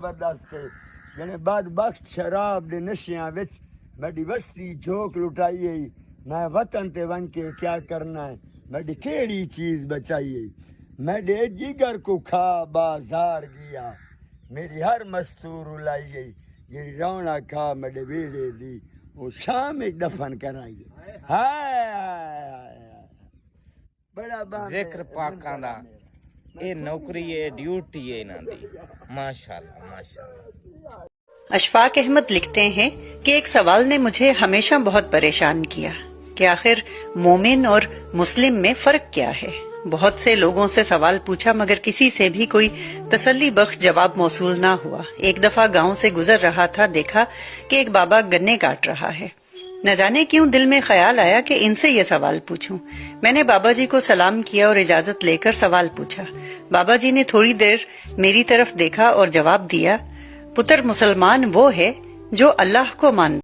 زبردست ہے جنے بدبخت شراب دے نشیاں وچ میری وستی جھوک لٹائی ہے. میں وطن تے ون کے کیا کرنا ہے, میری کیڑی چیز بچائی ہے. میرے جگر کو کھا بازار گیا, میری ہر مستور الائی گئی. یہ رونا کھا میرے بیڑے دی وہ شام دفن کرائی. بڑا ذکر پاکاں دا اے نوکری ہے, ڈیوٹی ہے انہاں دی. ماشاءاللہ ماشاءاللہ. اشفاق احمد لکھتے ہیں کہ ایک سوال نے مجھے ہمیشہ بہت پریشان کیا کہ آخر مومن اور مسلم میں فرق کیا ہے. بہت سے لوگوں سے سوال پوچھا مگر کسی سے بھی کوئی تسلی بخش جواب موصول نہ ہوا. ایک دفعہ گاؤں سے گزر رہا تھا, دیکھا کہ ایک بابا گنے کاٹ رہا ہے. نہ جانے کیوں دل میں خیال آیا کہ ان سے یہ سوال پوچھوں. میں نے بابا جی کو سلام کیا اور اجازت لے کر سوال پوچھا. بابا جی نے تھوڑی دیر میری طرف دیکھا اور جواب دیا, پتر مسلمان وہ ہے جو اللہ کو مانتا